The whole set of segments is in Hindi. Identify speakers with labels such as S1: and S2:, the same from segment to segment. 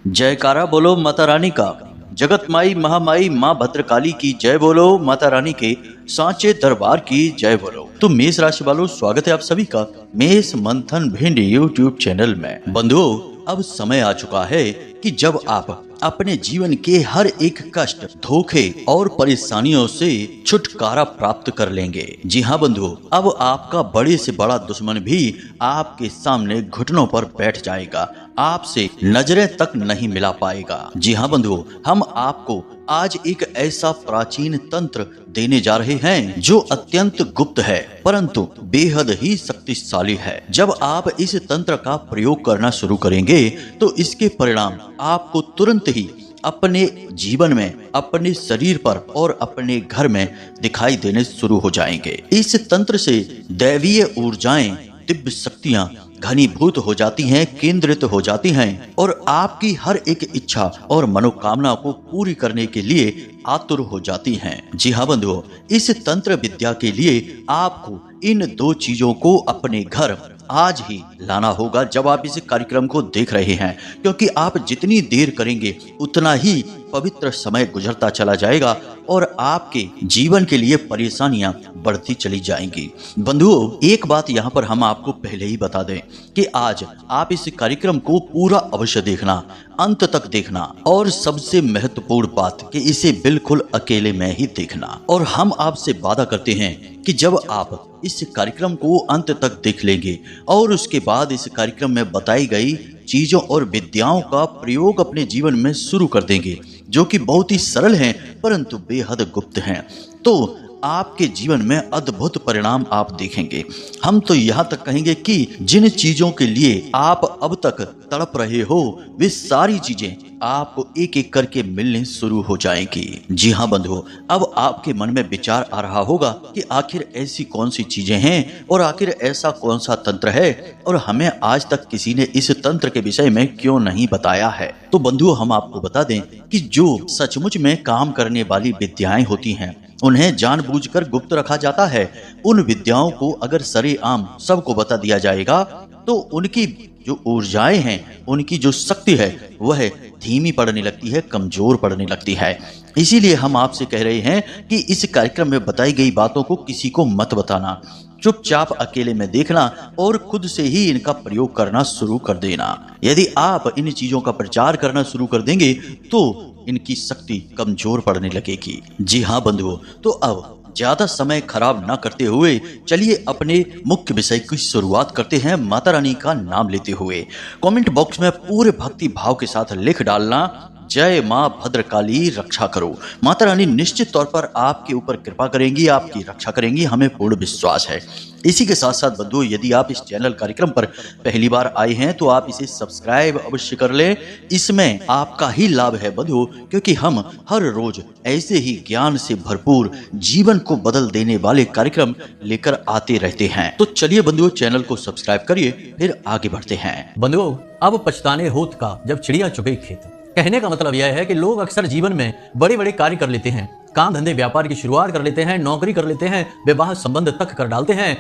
S1: जयकारा बोलो माता रानी का। जगत माई महामाई माँ भद्रकाली की जय बोलो। माता रानी के सांचे दरबार की जय बोलो। तो मेष राशि वालों, स्वागत है आप सभी का मेष मंथन भिंड यूट्यूब चैनल में। बंधुओं, अब समय आ चुका है कि जब आप अपने जीवन के हर एक कष्ट, धोखे और परेशानियों से छुटकारा प्राप्त कर लेंगे। जी हाँ बंधुओं, अब आपका बड़े से बड़ा दुश्मन भी आपके सामने घुटनों पर बैठ जाएगा, आपसे नजरें तक नहीं मिला पाएगा। जी हाँ बंधुओं, हम आपको आज एक ऐसा प्राचीन तंत्र देने जा रहे हैं जो अत्यंत गुप्त है परंतु बेहद ही शक्तिशाली है। जब आप इस तंत्र का प्रयोग करना शुरू करेंगे तो इसके परिणाम आपको तुरंत ही अपने जीवन में, अपने शरीर पर और अपने घर में दिखाई देने शुरू हो जाएंगे। इस तंत्र से दैवीय ऊर्जाएं, दिव्य शक्तियां घनीभूत हो जाती हैं, केंद्रित हो जाती हैं और आपकी हर एक इच्छा और मनोकामना को पूरी करने के लिए आतुर हो जाती हैं। जी हाँ बंधुओं, इस तंत्र विद्या के लिए आपको इन दो चीजों को अपने घर आज ही लाना होगा जब आप इस कार्यक्रम को देख रहे हैं, क्योंकि आप जितनी देर करेंगे उतना ही पवित्र समय गुजरता चला जाएगा और आपके जीवन के लिए परेशानियां बढ़ती चली जाएंगी। बंधुओं, एक बात यहाँ पर हम आपको पहले ही बता दें कि आज आप इस कार्यक्रम को पूरा अवश्य देखना, अंत तक देखना और सबसे महत्वपूर्ण बात कि इसे बिल्कुल अकेले में ही देखना। और हम आपसे वादा करते हैं कि जब आप इस कार्यक्रम को अंत तक देख लेंगे और उसके बाद इस कार्यक्रम में बताई गई चीजों और विद्याओं का प्रयोग अपने जीवन में शुरू कर देंगे, जो कि बहुत ही सरल हैं परंतु बेहद गुप्त हैं, तो आपके जीवन में अद्भुत परिणाम आप देखेंगे। हम तो यहाँ तक कहेंगे कि जिन चीजों के लिए आप अब तक तड़प रहे हो वे सारी चीजें आपको एक एक करके मिलने शुरू हो जाएंगी। जी हाँ बंधुओं, अब आपके मन में विचार आ रहा होगा कि आखिर ऐसी कौन सी चीजें हैं और आखिर ऐसा कौन सा तंत्र है और हमें आज तक किसी ने इस तंत्र के विषय में क्यों नहीं बताया है। तो बंधुओं, हम आपको बता दें कि जो सचमुच में काम करने वाली विद्याएं होती हैं उन्हें जानबूझकर गुप्त रखा जाता है। उन विद्याओं को अगर सरेआम सबको बता दिया जाएगा तो उनकी जो ऊर्जाएं हैं, उनकी जो शक्ति है वह धीमी पड़ने लगती है, कमजोर पड़ने लगती है। इसीलिए हम आपसे कह रहे हैं कि इस कार्यक्रम में बताई गई बातों को किसी को मत बताना, चुपचाप अकेले में देखना और खुद से ही इनका प्रयोग करना शुरू कर देना। यदि आप इन चीजों का प्रचार करना शुरू कर देंगे तो इनकी शक्ति कमजोर पड़ने लगेगी। जी हाँ बंधुओं, तो अब ज्यादा समय खराब ना करते हुए चलिए अपने मुख्य विषय की शुरुआत करते हैं। माता रानी का नाम लेते हुए कमेंट बॉक्स में पूरे भक्ति भाव के साथ लिख डालना, जय माँ भद्रकाली रक्षा करो। माता रानी निश्चित तौर पर आपके ऊपर कृपा करेंगी, आपकी रक्षा करेंगी, हमें पूर्ण विश्वास है। इसी के साथ साथ बंधुओं, यदि आप इस चैनल कार्यक्रम पर पहली बार आए हैं तो आप इसे सब्सक्राइब अवश्य कर लें। इसमें आपका ही लाभ है बंधुओं, क्योंकि हम हर रोज ऐसे ही ज्ञान से भरपूर जीवन को बदल देने वाले कार्यक्रम लेकर आते रहते हैं। तो चलिए बंधुओं, चैनल को सब्सक्राइब करिए, फिर आगे बढ़ते हैं।
S2: बंधुओं, अब पछताने होत का जब चिड़िया चुगे खेत। कहने का मतलब यह है कि लोग अक्सर जीवन में बड़े बड़े कार्य कर लेते हैं, काम धंधे व्यापार की शुरुआत कर लेते हैं, नौकरी कर लेते हैं, विवाह संबंध तक कर डालते हैं।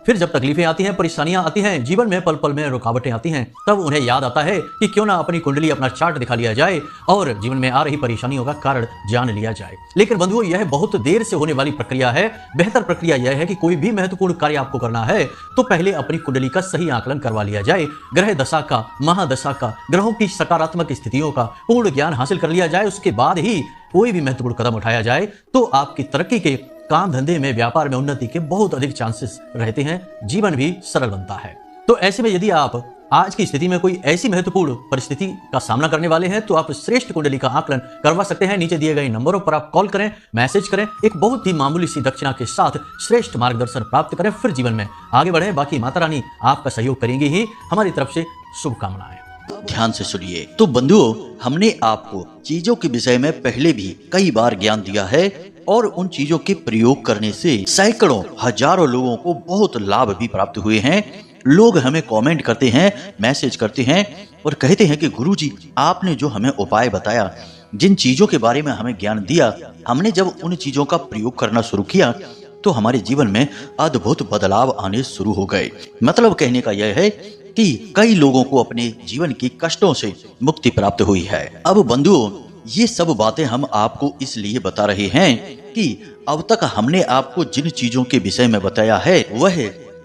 S2: फिर जब तकलीफें आती हैं, परेशानियां आती हैं, जीवन में पल पल में रुकावटें आती हैं, तब उन्हें याद आता है कि क्यों ना अपनी कुंडली, अपना चार्ट दिखा लिया जाए और जीवन में आ रही परेशानियों का कारण जान लिया जाए। लेकिन बंधुओं, यह बहुत देर से होने वाली प्रक्रिया है। बेहतर प्रक्रिया यह है कि कोई भी महत्वपूर्ण कार्य आपको करना है तो पहले अपनी कुंडली का सही आकलन करवा लिया जाए, ग्रह दशा का, महादशा का, ग्रहों की सकारात्मक स्थितियों का पूर्ण ज्ञान हासिल कर लिया जाए। उसके बाद ही कोई भी महत्वपूर्ण कदम उठाया जाए तो आपकी तरक्की के, काम धंधे में, व्यापार में उन्नति के बहुत अधिक चांसेस रहते हैं, जीवन भी सरल बनता है। तो ऐसे में यदि आप आज की स्थिति में कोई ऐसी महत्वपूर्ण परिस्थिति का सामना करने वाले हैं तो आप श्रेष्ठ कुंडली का आकलन करवा सकते हैं। नीचे दिए गए नंबरों पर आप कॉल करें, मैसेज करें, एक बहुत ही मामूली सी दक्षिणा के साथ श्रेष्ठ मार्गदर्शन प्राप्त करें, फिर जीवन में आगे बढ़े। बाकी माता रानी आपका सहयोग करेंगी ही। हमारी तरफ से शुभकामनाएं।
S1: ध्यान से सुनिए। तो बंधुओं, हमने आपको चीजों के विषय में पहले भी कई बार ज्ञान दिया है और उन चीजों के प्रयोग करने से सैकड़ों, हजारों लोगों को बहुत लाभ भी प्राप्त हुए हैं। लोग हमें कमेंट करते हैं, मैसेज करते हैं और कहते हैं कि गुरुजी, आपने जो हमें उपाय बताया, जिन चीजों के बारे में हमें ज्ञान दिया, हमने जब उन चीजों का प्रयोग करना शुरू किया तो हमारे जीवन में अद्भुत बदलाव आने शुरू हो गए। मतलब कहने का यह है कि कई लोगों को अपने जीवन के कष्टों से मुक्ति प्राप्त हुई है। अब बंधुओं, ये सब बातें हम आपको इसलिए बता रहे हैं कि अब तक हमने आपको जिन चीजों के विषय में बताया है वह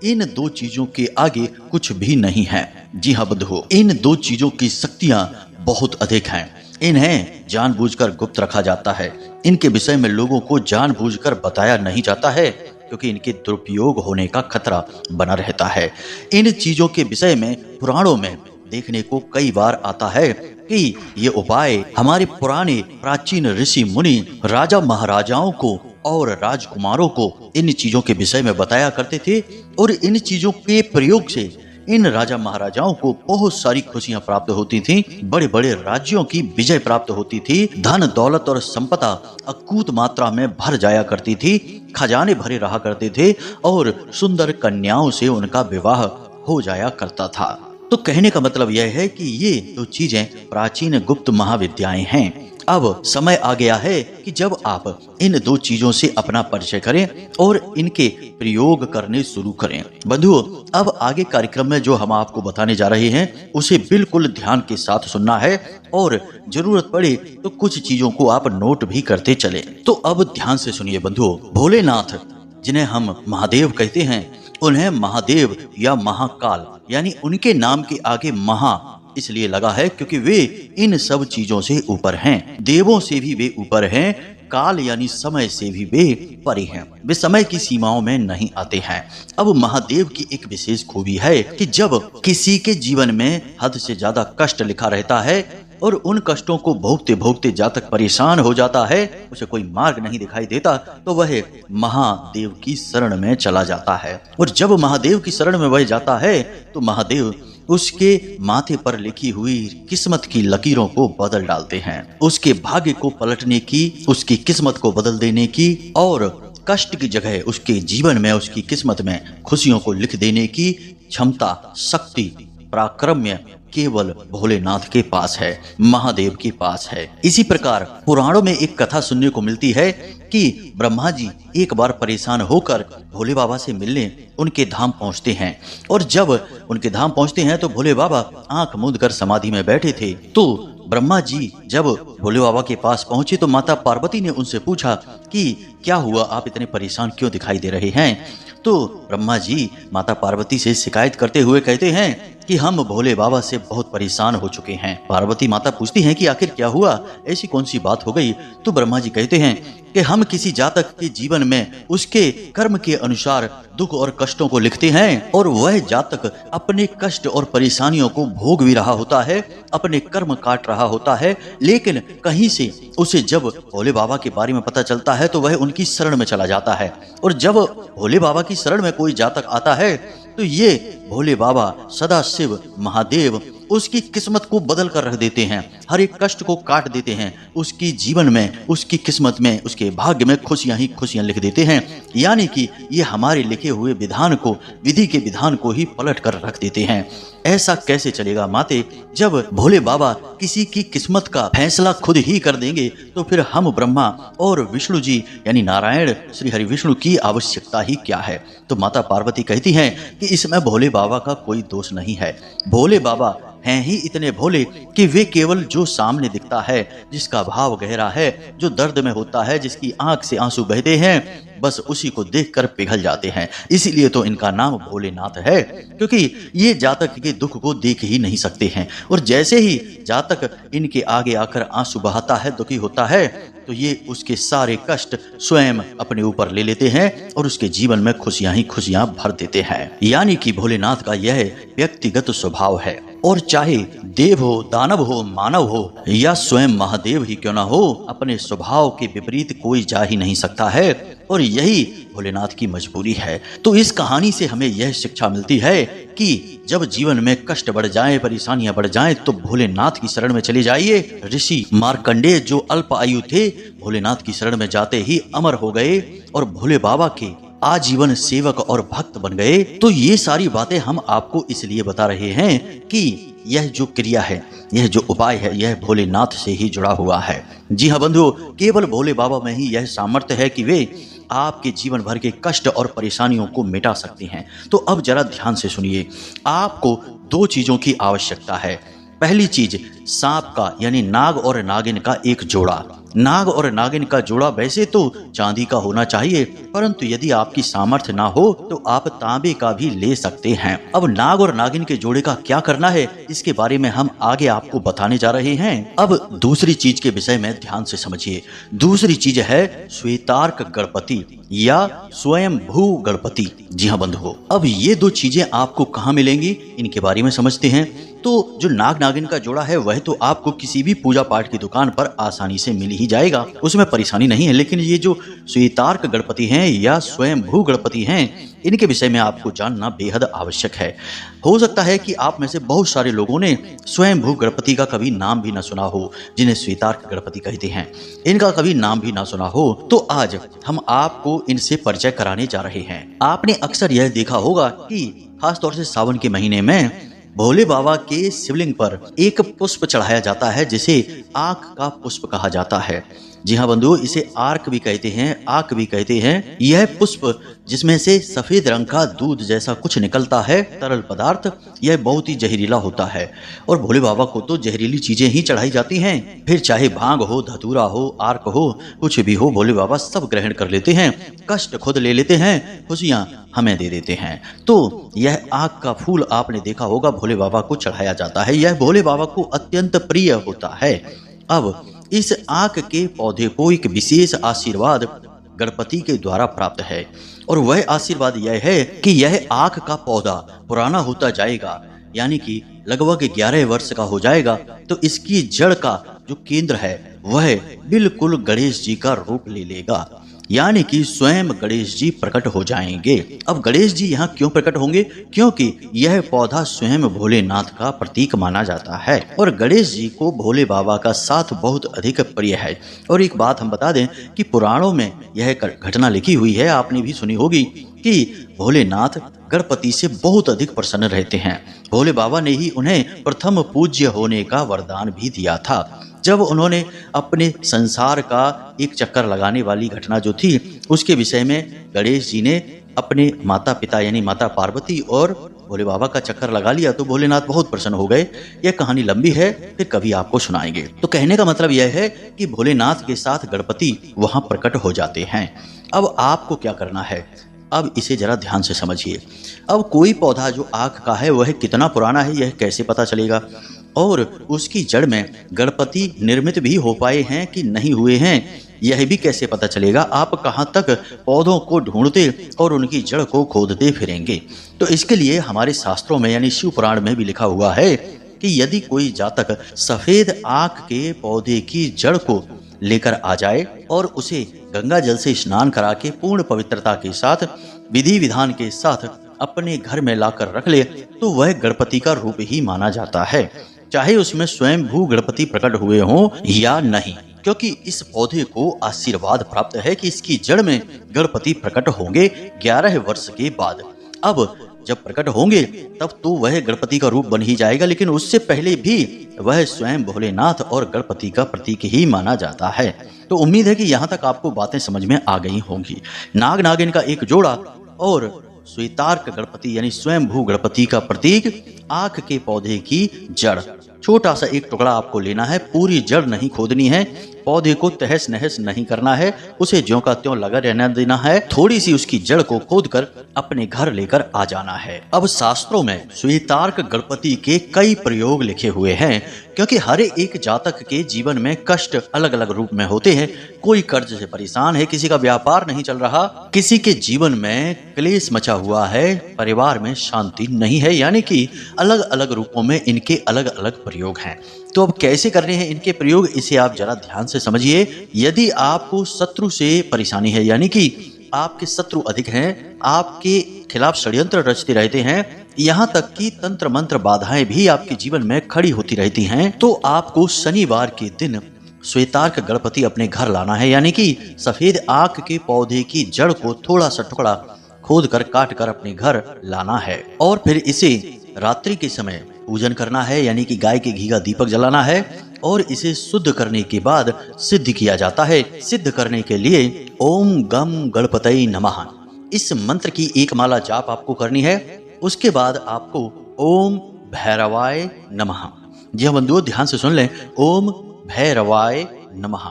S1: इन दो चीजों के आगे कुछ भी नहीं है। जी हाँ बंधुओं, इन दो चीजों की शक्तियां बहुत अधिक हैं। इन्हें जानबूझकर गुप्त रखा जाता है। इनके विषय में लोगों को जानबूझकर बताया नहीं जाता है क्योंकि इनके दुरुपयोग होने का खतरा बना रहता है। इन चीजों के विषय में पुराणों में देखने को कई बार आता है कि ये उपाय हमारे पुराने प्राचीन ऋषि मुनि राजा महाराजाओं को और राजकुमारों को इन चीजों के विषय में बताया करते थे और इन चीजों के प्रयोग से इन राजा महाराजाओं को बहुत सारी खुशियां प्राप्त होती थी, बड़े बड़े राज्यों की विजय प्राप्त होती थी, धन दौलत और संपदा अकूत मात्रा में भर जाया करती थी, खजाने भरे रहा करते थे और सुंदर कन्याओं से उनका विवाह हो जाया करता था। तो कहने का मतलब यह है कि ये दो चीजें प्राचीन गुप्त महाविद्याएं हैं। अब समय आ गया है कि जब आप इन दो चीजों से अपना परिचय करें और इनके प्रयोग करने शुरू करें। बंधुओं, अब आगे कार्यक्रम में जो हम आपको बताने जा रहे हैं उसे बिल्कुल ध्यान के साथ सुनना है और जरूरत पड़े तो कुछ चीजों को आप नोट भी करते चले। तो अब ध्यान से सुनिए बंधुओं। भोलेनाथ, जिन्हें हम महादेव कहते हैं, उन्हें महादेव या महाकाल यानी उनके नाम के आगे महा इसलिए लगा है क्योंकि वे इन सब चीजों से ऊपर हैं। देवों से भी वे ऊपर हैं, काल यानी समय से भी वे परे हैं। वे समय की सीमाओं में नहीं आते हैं। अब महादेव की एक विशेष खूबी है कि जब किसी के जीवन में हद से ज्यादा कष्ट लिखा रहता है और उन कष्टों को भोगते भोगते जातक परेशान हो जाता है, उसे कोई मार्ग नहीं दिखाई देता, तो वह महादेव की शरण में चला जाता है। और जब महादेव की शरण में वह जाता है तो महादेव उसके माथे पर लिखी हुई किस्मत की लकीरों को बदल डालते हैं। उसके भाग्य को पलटने की, उसकी किस्मत को बदल देने की और कष्ट की जगह उसके जीवन में, उसकी किस्मत में खुशियों को लिख देने की क्षमता, शक्ति, पराक्रम्य केवल भोलेनाथ के पास है, महादेव के पास है। इसी प्रकार पुराणों में एक कथा सुनने को मिलती है कि ब्रह्मा जी एक बार परेशान होकर भोले बाबा से मिलने उनके धाम पहुंचते हैं और जब उनके धाम पहुंचते हैं तो भोले बाबा आंख मूंद कर समाधि में बैठे थे। तो ब्रह्मा जी जब भोले बाबा के पास पहुंचे तो माता पार्वती ने उनसे पूछा कि क्या हुआ, आप इतने परेशान क्यों दिखाई दे रहे हैं। तो ब्रह्मा जी माता पार्वती से शिकायत करते हुए कहते हैं कि हम भोले बाबा से बहुत परेशान हो चुके हैं। पार्वती माता पूछती हैं कि आखिर क्या हुआ, ऐसी कौन सी बात हो गई। तो ब्रह्मा जी कहते हैं कि हम किसी जातक के जीवन में उसके कर्म के अनुसार दुख और कष्टों को लिखते हैं और वह जातक अपने कष्ट और परेशानियों को भोग भी रहा होता है, अपने कर्म काट रहा होता है, लेकिन कहीं से उसे जब भोले बाबा के बारे में पता चलता है तो वह उनकी शरण में चला जाता है। और जब भोले बाबा की शरण में कोई जातक आता है तो ये भोले बाबा सदा शिव महादेव उसकी किस्मत को बदल कर रख देते हैं, हर एक कष्ट को काट देते हैं, उसकी जीवन में, उसकी किस्मत में, उसके भाग्य में खुशियां ही खुशियां लिख देते हैं। यानी कि ये हमारे लिखे हुए विधान को, विधि के विधान को ही पलट कर रख देते हैं। ऐसा कैसे चलेगा माते, जब भोले बाबा किसी की किस्मत का फैसला खुद ही कर देंगे तो फिर हम ब्रह्मा और विष्णु जी यानी नारायण श्री हरि विष्णु की आवश्यकता ही क्या है। तो माता पार्वती कहती हैं कि इसमें भोले बाबा का कोई दोष नहीं है। भोले बाबा हैं ही इतने भोले कि वे केवल जो सामने दिखता है, जिसका भाव गहरा है, जो दर्द में होता है, जिसकी आंख से आंसू बहते हैं, बस उसी को देखकर पिघल जाते हैं। इसीलिए तो इनका नाम भोलेनाथ है, क्योंकि ये जातक के दुख को देख ही नहीं सकते हैं। और जैसे ही जातक इनके आगे आकर आंसू बहाता है, दुखी होता है, तो ये उसके सारे कष्ट स्वयं अपने ऊपर ले लेते हैं और उसके जीवन में खुशियां ही खुशियां भर देते हैं। यानी कि भोलेनाथ का यह व्यक्तिगत स्वभाव है। और चाहे देव हो, दानव हो, मानव हो या स्वयं महादेव ही क्यों ना हो, अपने स्वभाव के विपरीत कोई जा ही नहीं सकता है और यही भोलेनाथ की मजबूरी है। तो इस कहानी से हमें यह शिक्षा मिलती है कि जब जीवन में कष्ट बढ़ जाए, परेशानियां बढ़ जाएं, तो भोलेनाथ की शरण में चले जाइए। ऋषि मार्कंडेय जो अल्प आयु थे, भोलेनाथ की शरण में जाते ही अमर हो गए और भोले बाबा के आजीवन सेवक और भक्त बन गए। तो ये सारी बातें हम आपको इसलिए बता रहे हैं कि यह जो क्रिया है, यह जो उपाय है, यह भोलेनाथ से ही जुड़ा हुआ है। जी हाँ बंधुओं, केवल भोले बाबा में ही यह सामर्थ्य है कि वे आपके जीवन भर के कष्ट और परेशानियों को मिटा सकते हैं। तो अब जरा ध्यान से सुनिए, आपको दो चीजों की आवश्यकता है। पहली चीज सांप का यानी नाग और नागिन का एक जोड़ा। नाग और नागिन का जोड़ा वैसे तो चांदी का होना चाहिए, परंतु यदि आपकी सामर्थ्य ना हो तो आप तांबे का भी ले सकते हैं। अब नाग और नागिन के जोड़े का क्या करना है, इसके बारे में हम आगे आपको बताने जा रहे हैं। अब दूसरी चीज के विषय में ध्यान से समझिए। दूसरी चीज है श्वेतार्क गणपति या स्वयं भू गणपति। जी हाँ बंधुओं, अब ये दो चीजें आपको कहाँ मिलेंगी, इनके बारे में समझते हैं। तो जो नाग नागिन का जोड़ा है वह तो आपको किसी भी पूजा पाठ की दुकान पर आसानी से मिल ही जाएगा, उसमें परेशानी नहीं है। लेकिन ये जो श्वेतार्क गणपति हैं या स्वयं भू गणपति हैं, इनके विषय में आपको जानना बेहद आवश्यक है। हो सकता है कि आप में से बहुत सारे लोगों ने स्वयं भू गणपति का कभी नाम भी ना सुना हो, जिन्हें श्वेतार्क गणपति कहते हैं, इनका कभी नाम भी ना सुना हो। तो आज हम आपको इनसे परिचय कराने जा रहे हैं। आपने अक्सर यह देखा होगा कि खासतौर से सावन के महीने में भोले बाबा के शिवलिंग पर एक पुष्प चढ़ाया जाता है जिसे आंख का पुष्प कहा जाता है। जी हाँ बंधुओं, इसे आर्क भी कहते हैं, आंख भी कहते हैं। यह पुष्प जिसमें से सफेद रंग का दूध जैसा कुछ निकलता है, तरल पदार्थ, यह बहुत ही जहरीला होता है और भोले बाबा को तो जहरीली चीजें ही चढ़ाई जाती हैं। फिर चाहे भांग हो, धतूरा हो, आर्क हो, कुछ भी हो, भोले बाबा सब ग्रहण कर लेते हैं, कष्ट खुद ले लेते हैं, खुशियां हमें दे देते हैं। तो यह आंख का फूल आपने देखा होगा, भोले बाबा को चढ़ाया जाता है। यह भोले बाबा को अत्यंत प्रिय होता है। अब इस आंख के पौधे को एक विशेष आशीर्वाद गणपति के द्वारा प्राप्त है और वह आशीर्वाद यह है कि यह आंख का पौधा पुराना होता जाएगा, यानी कि लगभग 11 वर्ष का हो जाएगा। तो इसकी जड़ का जो केंद्र है वह बिल्कुल गणेश जी का रूप ले लेगा, यानी कि स्वयं गणेश जी प्रकट हो जाएंगे। अब गणेश जी यहाँ क्यों प्रकट होंगे, क्योंकि यह पौधा स्वयं भोलेनाथ का प्रतीक माना जाता है और गणेश जी को भोले बाबा का साथ बहुत अधिक प्रिय है। और एक बात हम बता दें कि पुराणों में यह घटना लिखी हुई है, आपने भी सुनी होगी कि भोलेनाथ गणपति से बहुत अधिक प्रसन्न रहते हैं। भोले बाबा ने ही उन्हें प्रथम पूज्य होने का वरदान भी दिया था। जब उन्होंने अपने संसार का एक चक्कर लगाने वाली घटना जो थी उसके विषय में गणेश जी ने अपने माता पिता यानी माता पार्वती और भोले बाबा का चक्कर लगा लिया तो भोलेनाथ बहुत प्रसन्न हो गए। यह कहानी लंबी है, फिर कभी आपको सुनाएंगे। तो कहने का मतलब यह है कि भोलेनाथ के साथ गणपति वहां प्रकट हो जाते हैं। अब आपको क्या करना है, अब इसे जरा ध्यान से समझिए। अब कोई पौधा जो आंख का है वह कितना पुराना है यह कैसे पता चलेगा, और उसकी जड़ में गणपति निर्मित भी हो पाए हैं कि नहीं हुए हैं यह भी कैसे पता चलेगा। आप कहाँ तक पौधों को ढूंढते और उनकी जड़ को खोदते फिरेंगे। तो इसके लिए हमारे शास्त्रों में यानी शिव पुराण में भी लिखा हुआ है कि यदि कोई जातक सफेद आंख के पौधे की जड़ को लेकर आ जाए और उसे गंगा जल से स्नान करा के पूर्ण पवित्रता के साथ विधि विधान के साथ अपने घर में लाकर रख ले तो वह गणपति का रूप ही माना जाता है, चाहे उसमें स्वयं भू गणपति प्रकट हुए हों या नहीं, क्योंकि इस पौधे को आशीर्वाद प्राप्त है कि इसकी जड़ में गणपति प्रकट होंगे 11 वर्ष के बाद। अब जब प्रकट होंगे तब तो वह गणपति का रूप बन ही जाएगा, लेकिन उससे पहले भी वह स्वयं भोलेनाथ और गणपति का प्रतीक ही माना जाता है। तो उम्मीद है कि यहाँ तक आपको बातें समझ में आ गई होंगी। नाग नागिन का एक जोड़ा और श्वेतार्क गणपति यानी स्वयं भू गणपति का प्रतीक आंख के पौधे की जड़। छोटा सा एक टुकड़ा आपको लेना है, पूरी जड़ नहीं खोदनी है, पौधे को तहस नहस नहीं करना है, उसे ज्यों का त्यों लगा रहने देना है, थोड़ी सी उसकी जड़ को खोदकर अपने घर लेकर आ जाना है। अब शास्त्रों में श्वेतार्क गणपति के कई प्रयोग लिखे हुए हैं, क्योंकि हर एक जातक के जीवन में कष्ट अलग अलग रूप में होते हैं। कोई कर्ज से परेशान है, किसी का व्यापार नहीं चल रहा, किसी के जीवन में क्लेश मचा हुआ है, परिवार में शांति नहीं है, यानी कि अलग अलग रूपों में इनके अलग अलग प्रयोग हैं। तो अब कैसे करने हैं इनके प्रयोग, इसे आप जरा ध्यान से समझिए। यदि आपको शत्रु से परेशानी है, यानी कि आपके शत्रु अधिक हैं, आपके खिलाफ षड्यंत्र रचते रहते हैं, यहाँ तक कि तंत्र मंत्र बाधाएं भी आपके जीवन में खड़ी होती रहती हैं, तो आपको शनिवार के दिन श्वेतार्क गणपति अपने घर लाना है, यानी कि सफेद आंख के पौधे की जड़ को थोड़ा सा टुकड़ा खोद कर काट कर अपने घर लाना है और फिर इसे रात्रि के समय पूजन करना है, यानी कि गाय के घी का दीपक जलाना है और इसे शुद्ध करने के बाद सिद्ध किया जाता है। सिद्ध करने के लिए ओम गम गणपतये नमः इस मंत्र की एक माला जाप आपको करनी है। उसके बाद आपको ओम भैरवाय नमः। जी हाँ बंधुओं, ध्यान से सुन लें, ओम भैरवाय नमः।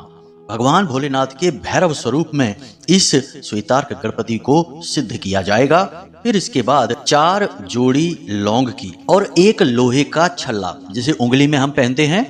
S1: भगवान भोलेनाथ के भैरव स्वरूप में इस श्वेतार्क गणपति को सिद्ध किया जाएगा। फिर इसके बाद 4 जोड़ी लौंग की और एक लोहे का छल्ला, जिसे उंगली में हम पहनते हैं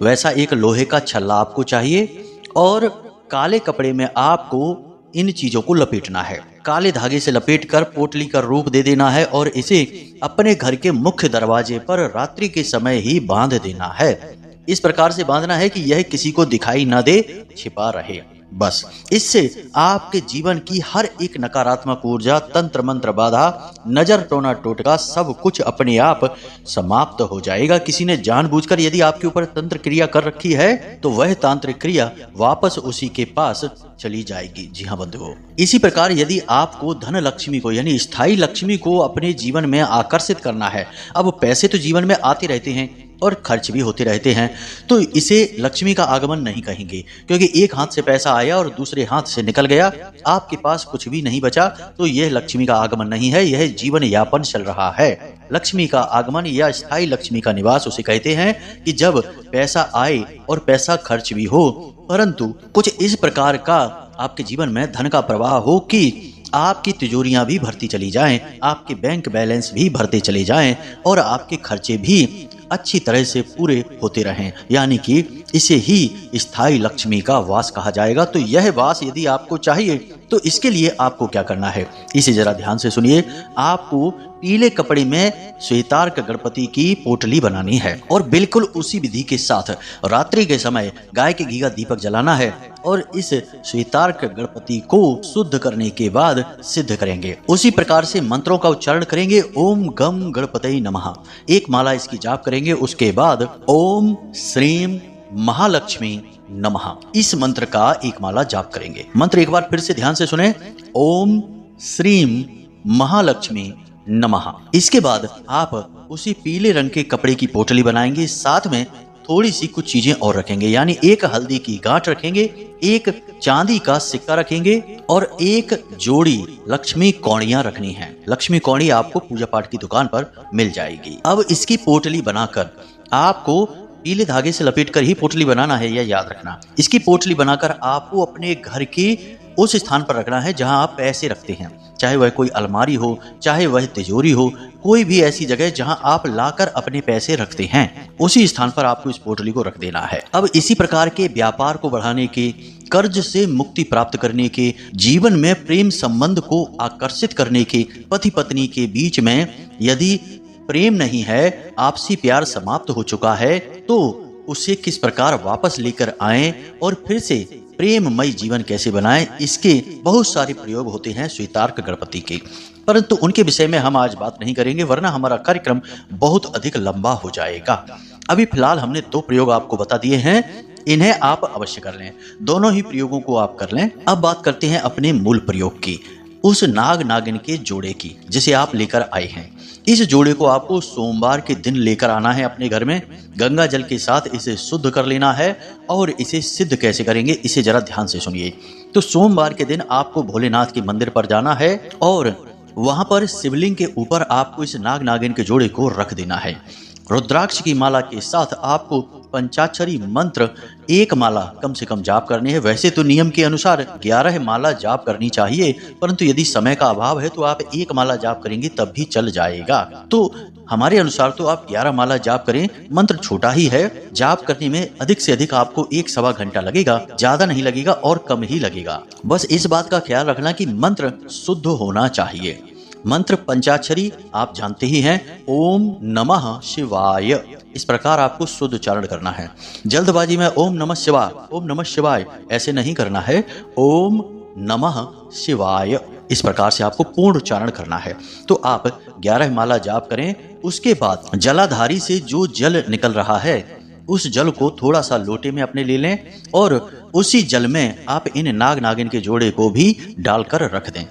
S1: वैसा एक लोहे का छल्ला आपको चाहिए, और काले कपड़े में आपको इन चीजों को लपेटना है। काले धागे से लपेटकर पोटली का रूप दे देना है और इसे अपने घर के मुख्य दरवाजे पर रात्रि के समय ही बांध देना है। इस प्रकार से बांधना है कि यह किसी को दिखाई न दे, छिपा रहे। बस इससे आपके जीवन की हर एक नकारात्मक ऊर्जा, तंत्र मंत्र बाधा, नजर टोना टोटका सब कुछ अपने आप समाप्त हो जाएगा। किसी ने जानबूझकर यदि आपके ऊपर तंत्र क्रिया कर रखी है तो वह तांत्रिक क्रिया वापस उसी के पास चली जाएगी। जी हाँ बंधुओं, इसी प्रकार यदि आपको धन लक्ष्मी को यानी स्थायी लक्ष्मी को अपने जीवन में आकर्षित करना है, अब पैसे तो जीवन में आते रहते हैं और खर्च भी होते रहते हैं, तो इसे लक्ष्मी का आगमन नहीं कहेंगे, क्योंकि एक हाथ से पैसा आया और दूसरे हाथ से निकल गया, आपके पास कुछ भी नहीं बचा, तो यह लक्ष्मी का आगमन नहीं है, यह जीवन यापन चल रहा है। लक्ष्मी का आगमन या स्थायी लक्ष्मी का निवास उसे कहते हैं कि जब पैसा आए और पैसा खर्च भी हो, परंतु कुछ इस प्रकार का आपके जीवन में धन का प्रवाह हो कि आपकी तिजोरियां भी भरती चली जाएं, आपके बैंक बैलेंस भी भरते चले जाएं और आपके खर्चे भी अच्छी तरह से पूरे होते रहें, यानी कि इसे ही स्थायी लक्ष्मी का वास कहा जाएगा। तो यह वास यदि आपको चाहिए तो इसके लिए आपको क्या करना है, इसे जरा ध्यान से सुनिए। आपको पीले कपड़े में श्वेतार्क गणपति की पोटली बनानी है और बिल्कुल उसी विधि के साथ रात्रि के समय गाय के घी का दीपक जलाना है और इस श्वेतार्क गणपति को शुद्ध करने के बाद सिद्ध करेंगे। उसी प्रकार से मंत्रों का उच्चारण करेंगे। ओम गम गणपतये नमः, एक माला इसकी जाप करेंगे। उसके बाद ओम श्रीम महालक्ष्मी नमः, इस मंत्र का एक माला जाप करेंगे। मंत्र एक बार फिर से ध्यान से सुने, ओम श्रीम महालक्ष्मी नमः। इसके बाद आप उसी पीले रंग के कपड़े की पोटली बनाएंगे, साथ में थोड़ी सी कुछ चीजें और रखेंगे, यानी एक हल्दी की गांठ रखेंगे, एक चांदी का सिक्का रखेंगे और एक जोड़ी लक्ष्मी कौड़ियां रखनी है। लक्ष्मी कौड़ी आपको पूजा पाठ की दुकान पर मिल जाएगी। अब इसकी पोटली बनाकर आपको पीले धागे से लपेटकर ही पोटली बनाना है, यह याद रखना। इसकी पोटली बनाकर आपको अपने घर की उस स्थान पर रखना है जहां आप पैसे रखते हैं, चाहे वह कोई अलमारी हो, चाहे वह तिजोरी हो, कोई भी ऐसी जगह जहां आप लाकर अपने पैसे रखते हैं, उसी स्थान पर आपको इस पोटली को रख देना है। अब इसी प्रकार के व्यापार को बढ़ाने के, कर्ज से मुक्ति प्राप्त करने के, जीवन में प्रेम संबंध को आकर्षित करने के, पति पत्नी के बीच में यदि प्रेम नहीं है, आपसी प्यार समाप्त हो चुका है, तो उसे किस प्रकार वापस लेकर आएं और फिर से प्रेममय जीवन कैसे बनाएं, इसके बहुत सारे प्रयोग होते हैं श्वेतार्क गणपति के, परंतु उनके विषय में हम आज बात नहीं करेंगे, वरना हमारा कार्यक्रम बहुत अधिक लंबा हो जाएगा। अभी फिलहाल हमने 2 प्रयोग आपको बता दिए हैं, इन्हें आप अवश्य कर लें, दोनों ही प्रयोगों को आप कर लें। अब बात करते हैं अपने मूल प्रयोग की, उस नाग नागिन के जोड़े की जिसे आप लेकर आए हैं। इस जोड़े को आपको सोमवार के दिन लेकर आना है अपने घर में, गंगा जल के साथ इसे शुद्ध कर लेना है। और इसे सिद्ध कैसे करेंगे, इसे जरा ध्यान से सुनिए। तो सोमवार के दिन आपको भोलेनाथ के मंदिर पर जाना है और वहां पर शिवलिंग के ऊपर आपको इस नाग नागिन के जोड़े को रख देना है। रुद्राक्ष की माला के साथ आपको पंचाक्षरी मंत्र 1 माला कम से कम जाप करनी है। वैसे तो नियम के अनुसार 11 माला जाप करनी चाहिए, परंतु यदि समय का अभाव है तो आप 1 माला जाप करेंगे तब भी चल जाएगा। तो हमारे अनुसार तो आप 11 माला जाप करें, मंत्र छोटा ही है, जाप करने में अधिक से अधिक आपको 1-1.25 घंटा लगेगा, ज्यादा नहीं लगेगा और कम ही लगेगा। बस इस बात का ख्याल रखना कि मंत्र शुद्ध होना चाहिए। मंत्र पंचाक्षरी आप जानते ही हैं, ओम नमः शिवाय, इस प्रकार आपको शुद्ध उच्चारण करना है। जल्दबाजी में ओम नमः शिवाय ऐसे नहीं करना है, ओम नमः शिवाय इस प्रकार से आपको पूर्ण उच्चारण करना है। तो आप 11 माला जाप करें। उसके बाद जलाधारी से जो जल निकल रहा है उस जल को थोड़ा सा लोटे में अपने ले लें और उसी जल में आप इन नाग नागिन के जोड़े को भी डालकर रख दें।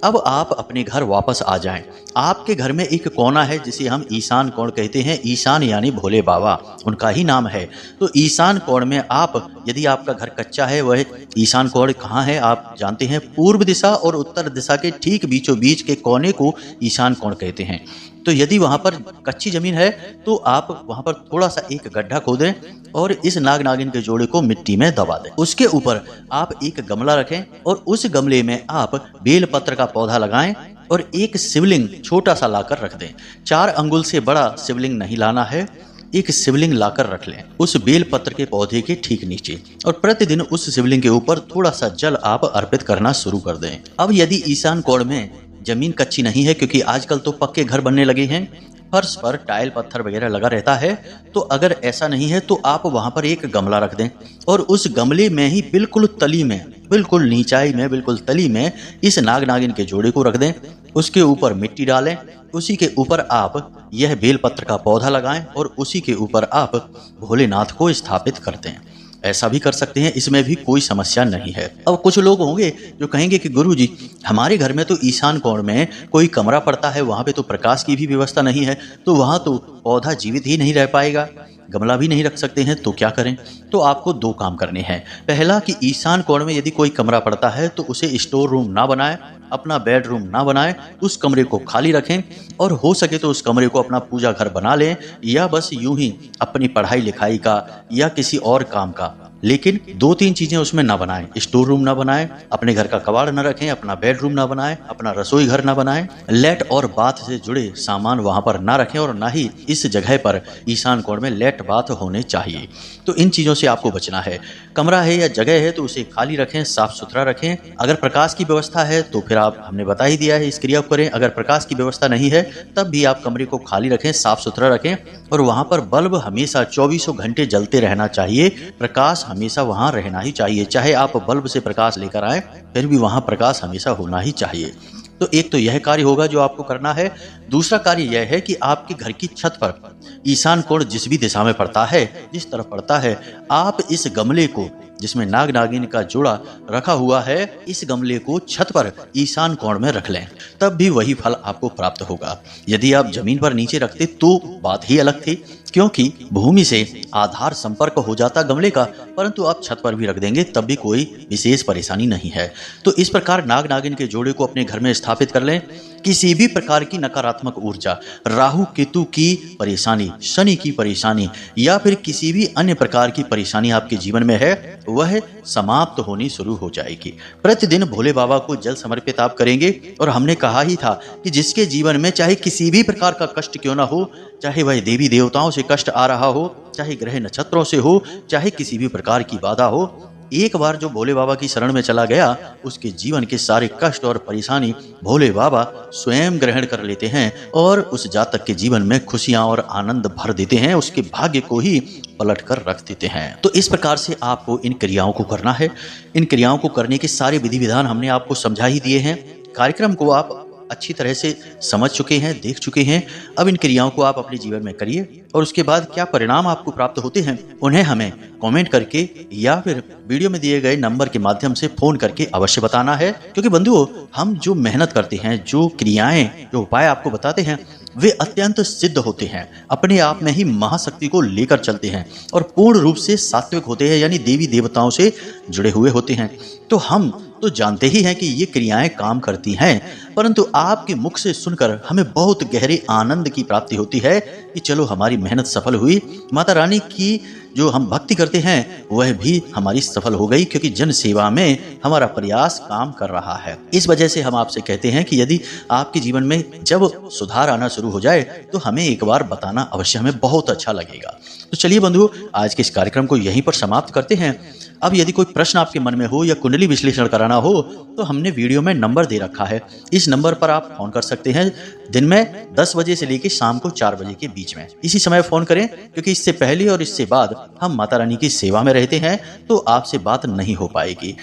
S1: अब आप अपने घर वापस आ जाएं। आपके घर में एक कोना है जिसे हम ईशान कोण कहते हैं। ईशान यानी भोले बाबा, उनका ही नाम है। तो ईशान कोण में आप, यदि आपका घर कच्चा है, वह ईशान कोण कहाँ है आप जानते हैं, पूर्व दिशा और उत्तर दिशा के ठीक बीचों बीच के कोने को ईशान कोण कहते हैं। तो यदि वहां पर कच्ची जमीन है तो आप वहां पर थोड़ा सा एक गड्ढा खोदें और इस नाग नागिन के जोड़े को मिट्टी में दबा दें। उसके ऊपर आप एक गमला रखें और उस गमले में आप बेल पत्र का पौधा लगाएं और एक शिवलिंग छोटा सा लाकर रख दें। 4 अंगुल से बड़ा शिवलिंग नहीं लाना है, एक शिवलिंग लाकर रख लें उस बेल पत्र के पौधे के ठीक नीचे, और प्रतिदिन उस शिवलिंग के ऊपर थोड़ा सा जल आप अर्पित करना शुरू कर दें। अब यदि ईशान कोण में जमीन कच्ची नहीं है, क्योंकि आजकल तो पक्के घर बनने लगे हैं, फर्श पर टाइल पत्थर वगैरह लगा रहता है, तो अगर ऐसा नहीं है तो आप वहां पर एक गमला रख दें और उस गमले में ही बिल्कुल तली में, बिल्कुल नीचाई में, बिल्कुल तली में इस नाग नागिन के जोड़े को रख दें। उसके ऊपर मिट्टी डालें, उसी के ऊपर आप यह बेलपत्र का पौधा लगाएं और उसी के ऊपर आप भोलेनाथ को स्थापित कर दें। ऐसा भी कर सकते हैं, इसमें भी कोई समस्या नहीं है। अब कुछ लोग होंगे जो कहेंगे कि गुरुजी, हमारे घर में तो ईशान कोण में कोई कमरा पड़ता है, वहां पे तो प्रकाश की भी व्यवस्था नहीं है, तो वहां तो पौधा जीवित ही नहीं रह पाएगा, गमला भी नहीं रख सकते हैं, तो क्या करें? तो आपको 2 काम करने हैं। पहला कि ईशान कोण में यदि कोई कमरा पड़ता है तो उसे स्टोर रूम ना बनाएं, अपना बेडरूम ना बनाएं, उस कमरे को खाली रखें और हो सके तो उस कमरे को अपना पूजा घर बना लें, या बस यूं ही अपनी पढ़ाई लिखाई का या किसी और काम का, लेकिन 2-3 चीजें उसमें ना बनाएं। स्टोर रूम ना बनाएं, अपने घर का कबाड़ ना रखें, अपना बेडरूम ना बनाएं, अपना रसोई घर ना बनाएं, लेट और बाथ से जुड़े सामान वहां पर ना रखें और ना ही इस जगह पर ईशान कोण में लेट बाथ होने चाहिए। तो इन चीजों से आपको बचना है। कमरा है या जगह है तो उसे खाली रखें, साफ सुथरा रखें। अगर प्रकाश की व्यवस्था है तो फिर आप, हमने बता ही दिया है, इस क्रिया को करें। अगर प्रकाश की व्यवस्था नहीं है तब भी आप कमरे को खाली रखें, साफ सुथरा रखें और वहां पर बल्ब हमेशा 24 घंटे जलते रहना चाहिए। प्रकाश हमेशा वहां रहना ही चाहिए, चाहे आप बल्ब से प्रकाश लेकर आए फिर भी वहां प्रकाश हमेशा होना ही चाहिए। तो एक तो यह कार्य होगा जो आपको करना है। दूसरा कार्य यह है कि आपके घर की छत पर ईशान कोण जिस भी दिशा में पड़ता है, जिस तरफ पड़ता है, आप इस गमले को जिसमें नाग नागिन का जोड़ा रखा हुआ है, इस गमले को छत पर ईशान कोण में रख लें, तब भी वही फल आपको प्राप्त होगा। यदि आप जमीन पर नीचे रखते तो बात ही अलग थी, क्योंकि भूमि से आधार संपर्क हो जाता गमले का, परंतु आप छत पर भी रख देंगे तब भी कोई विशेष परेशानी नहीं है। तो इस प्रकार नाग नागिन के जोड़े को अपने घर में स्थापित कर लें। किसी भी प्रकार की नकारात्मक ऊर्जा, राहु केतु की परेशानी, शनि की परेशानी या फिर किसी भी अन्य प्रकार की परेशानी आपके जीवन में है, वह समाप्त होनी शुरू हो जाएगी। प्रतिदिन भोले बाबा को जल समर्पित आप करेंगे और हमने कहा ही था कि जिसके जीवन में चाहे किसी भी प्रकार का कष्ट क्यों ना हो, चाहे वह देवी देवताओं से कष्ट आ रहा हो, चाहे ग्रह नक्षत्रों से हो, चाहे किसी भी प्रकार की बाधा हो, एक बार जो भोले बाबा की शरण में चला गया, उसके जीवन के सारे कष्ट और परेशानी भोले बाबा स्वयं ग्रहण कर लेते हैं और उस जातक के जीवन में खुशियां और आनंद भर देते हैं, उसके भाग्य को ही पलट कर रख देते हैं। तो इस प्रकार से आपको इन क्रियाओं को करना है। इन क्रियाओं को करने के सारे विधि विधान हमने आपको समझा ही दिए हैं। कार्यक्रम को आप अच्छी तरह से समझ चुके हैं, देख चुके हैं। अब इन क्रियाओं को आप अपने जीवन में करिए और उसके बाद क्या परिणाम आपको प्राप्त होते हैं, उन्हें हमें कमेंट करके या फिर वीडियो में दिए गए नंबर के माध्यम से फोन करके अवश्य बताना है। क्योंकि बंधुओं, हम जो मेहनत करते हैं, जो क्रियाएं, जो उपाय आपको बताते हैं, वे अत्यंत सिद्ध होते हैं, अपने आप में ही महाशक्ति को लेकर चलते हैं और पूर्ण रूप से सात्विक होते हैं, यानी देवी देवताओं से जुड़े हुए होते हैं। तो हम तो जानते ही हैं कि ये क्रियाएं काम करती हैं, परंतु आपके मुख से सुनकर हमें बहुत गहरे आनंद की प्राप्ति होती है कि चलो हमारी मेहनत सफल हुई, माता रानी की जो हम भक्ति करते हैं वह भी हमारी सफल हो गई, क्योंकि जन सेवा में हमारा प्रयास काम कर रहा है। इस वजह से हम आपसे कहते हैं कि यदि आपके जीवन में जब सुधार आना शुरू हो जाए तो हमें एक बार बताना अवश्य, हमें बहुत अच्छा लगेगा। तो चलिए बंधुओं, आज के इस कार्यक्रम को यहीं पर समाप्त करते हैं। अब यदि कोई प्रश्न आपके मन में हो या कुंडली विश्लेषण कराना हो तो हमने वीडियो में नंबर दे रखा है, इस नंबर पर आप फोन कर सकते हैं। दिन में 10 बजे से लेकर शाम को 4 बजे के बीच में इसी समय फोन करें, क्योंकि इससे पहले और इससे बाद हम माता रानी की सेवा में रहते हैं तो आपसे बात नहीं हो पाएगी।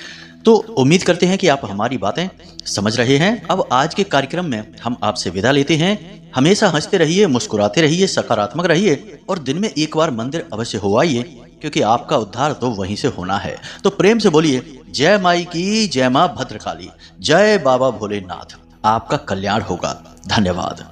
S1: तो उम्मीद करते हैं कि आप हमारी बातें समझ रहे हैं। अब आज के कार्यक्रम में हम आपसे विदा लेते हैं। हमेशा हंसते रहिए, मुस्कुराते रहिए, सकारात्मक रहिए और दिन में एक बार मंदिर अवश्य हो आइए, क्योंकि आपका उद्धार तो वहीं से होना है। तो प्रेम से बोलिए जय माई की, जय मां भद्रकाली, जय बाबा भोलेनाथ। आपका कल्याण होगा। धन्यवाद।